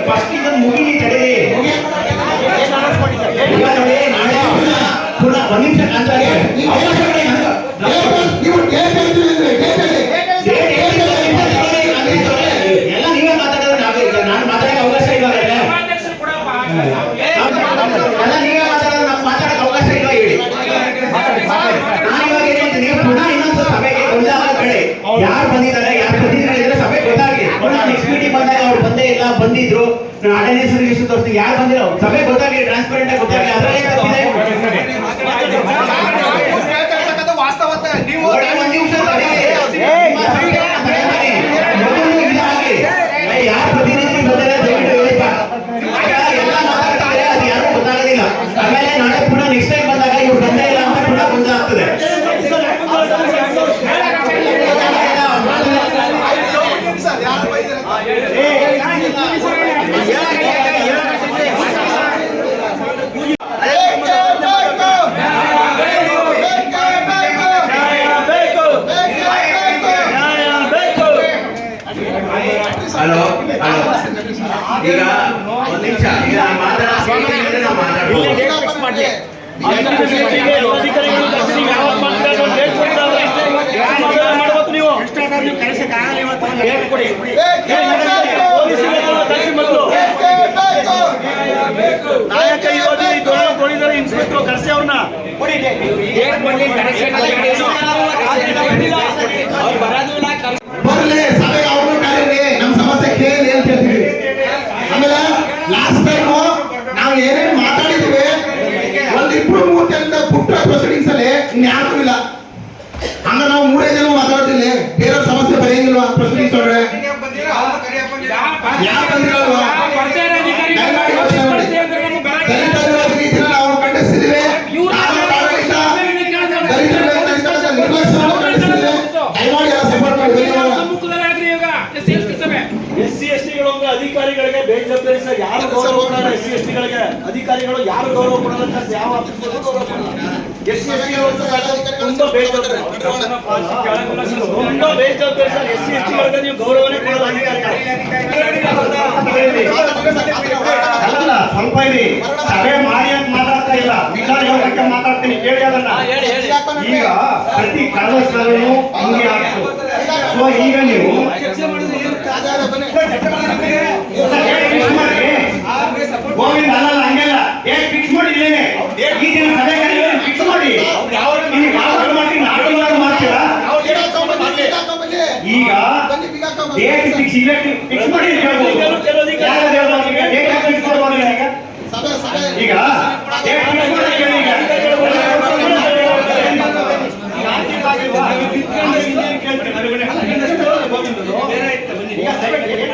First ಇದನ್ನು ಮುಗಿಲಿ ತಡೆಯಿರಿ. ಈಗ ನೋಡಿ ನಾಳೆ ಪುನಃ ಒಂದು ನಿಮಿಷ ಅಂತಾರೆ ಅವಕಾಶ ಕೊಡಿ. ಎಲ್ಲ ನೀವೇ ಮಾತಾಡೋದು, ನಾನು ಮಾತಾಡೋಕೆ ಅವಕಾಶ ಇಲ್ಲ. ಎಲ್ಲ ನೀವೇ ಮಾತಾಡೋದು, ನಾವು ಮಾತಾಡೋಕೆ ಅವಕಾಶ ಇಲ್ಲ ಹೇಳಿ. ನಾನು ಇವಾಗ ಹೇಳ್ತೀನಿ, ಪುನಃ ಇನ್ನೊಂದು ಸಭೆಗೆ ಗೊಂದಲ ಬೇಡಿ. ಯಾರು ಬಂದಿದ್ದಾರೆ, ಯಾರು ಪ್ರತಿನಿಧಿಗಳಿದ್ರೆ ಸಭೆ ಗೊತ್ತಾಗಿ ಪುನಃ ನೆಕ್ಸ್ಟ್ ಮೀಟಿಂಗ್ ಬಂದಾಗ ಅವ್ರು ಬಂದೇ ಇಲ್ಲ, ಬಂದಿದ್ರು ಅಟೆಂಡೆನ್ಸ್ ರಿಜಿಸ್ಟರ್ ತೋರಿಸ್ತೀನಿ, ಯಾರು ಬಂದಿರೋ ಸಭೆ ಗೊತ್ತಾಗಲಿ, ಟ್ರಾನ್ಸ್ಪರೆಂಟ್ ಆಗಿ ಗೊತ್ತಾಗಲಿ. ಅದರಲ್ಲಿ ವಾಸ್ತವತೆ ನೀವು ಒಂದು ನಿಮಿಷ ಯಾರು ಪ್ರತಿನಿಧಿ ಬಂದರೆ ದಯವಿಟ್ಟು ಹೇಳಿಪ್ಪ. ಎಲ್ಲ ಮಾತಾಡ್ತಾರೆ, ಅದು ಯಾರು ಗೊತ್ತಾಗೋದಿಲ್ಲ. ಆಮೇಲೆ ನಾಳೆ ಪುನಃ ನೆಕ್ಸ್ಟ್ ಟೈಮ್ ಬಂದಾಗ ಇವ್ರು ಬಂದೇ ಇಲ್ಲ ಅಂತ ಪುನಃ ಗೊಂದಲ ಆಗ್ತದೆ. ಹಲೋ ಹಲೋ, ಈಗ ಒಂದು ನಿಮಿಷ, ಈಗ ಮಾತಾಡೋದು ನಾವು ಮಾತಾಡ್ಬೋದು. ನಾಯಕ ಯೋಧಿ ತೊಳಿದರೆ ಇನ್ಸ್ಪೆಕ್ಟರ್ ಕರೆಸಿ ಅವ್ರನ್ನ ಬರ್ಲಿ ಸಭೆಗೆ ಅವ್ರನ್ನ ಕರೀರಿ, ನಮ್ಮ ಸಮಸ್ಯೆ ಕೇಳಿ ಅಂತ ಹೇಳ್ತೀವಿ. ಆಮೇಲೆ ಲಾಸ್ಟ್ ಟೈಮು ನಾವು ಏನೇನು ಮಾತಾಡಿದ್ವಿ, ಒಂದಿಬ್ರು ಮೂರು ಜನ ಪುಟ್ಟ ಪ್ರೊಸೀಡಿಂಗ್ಸ್ ಅಲ್ಲಿ ಇನ್ಯಾರು ಇಲ್ಲ. ಹಂಗ ನಾವು 3 ಜನ ಮಾತಾಡ್ತಿಲ್ಲ, ಬೇರೆ ಸಮಸ್ಯೆ ಬರೆಯಂಗಿಲ್ವಾ ಪ್ರೊಸೀಡಿಂಗ್ಸ್ ಒಳಗಡೆ? ಯಾರು ಬಂದಿರಲ್ವಾ? ನಾವು ಖಂಡಿಸ್ತಿದ್ದೀವಿ. ಅಧಿಕಾರಿಗಳಿಗೆ ಬೇಜವಾಬ್ದಾರಿ ಸರ್, ಯಾರು ಗೌರವ ಕೊಡೋಣ? SC ST ಗಳಿಗೆ ಅಧಿಕಾರಿಗಳು ಯಾರು ಗೌರವ ಕೊಡೋಣ ಅಂತ ಯಾವ ಆಫೀಸ್ಗಳು ಗೌರವ ಕೊಡೋಣ? SC ST ತುಂಬಾ ಬೇಜವಾಬ್ದಾರಿ ಸರ್. SC ST ಗಳಿಗೆ ನೀವು ಗೌರವನೇ ಕೊಡೋದು ಅಲ್ಲ, ಸ್ವಲ್ಪ ಇರಿ, ಸಭೆ ಮಾಡಿ ಅಂತ ಮಾತಾಡ್ತಾ ಇಲ್ಲ, ವಿಚಾರ ಮಾತಾಡ್ತೀನಿ, ಕೇಳಿ ಅದನ್ನ. ಈಗ ಪ್ರತಿ ಕಳೆದ ಸಭೆಯೂ ಹಂಗೆ ಆಗ್ತು. ಸೊ ಈಗ ನೀವು ಗೋವಿಂದ ಅಲ್ಲ ಹಂಗೆಲ್ಲ ಫಿಕ್ಸ್ ಮಾಡಿ ಇಲ್ಲೇನೆ ಈ ದಿನ ಸಭೆ ಫಿಕ್ಸ್ ಮಾಡಿ ಮಾಡ್ತೀರಾ? ಈಗ ಡೇಟ್ ಫಿಕ್ಸ್ ಇಲ್ಲ, ಫಿಕ್ಸ್ ಮಾಡಿ ಈಗ ಡೇಟ್ ಫಿಕ್ಸ್ ಮಾಡಿ ಈಗ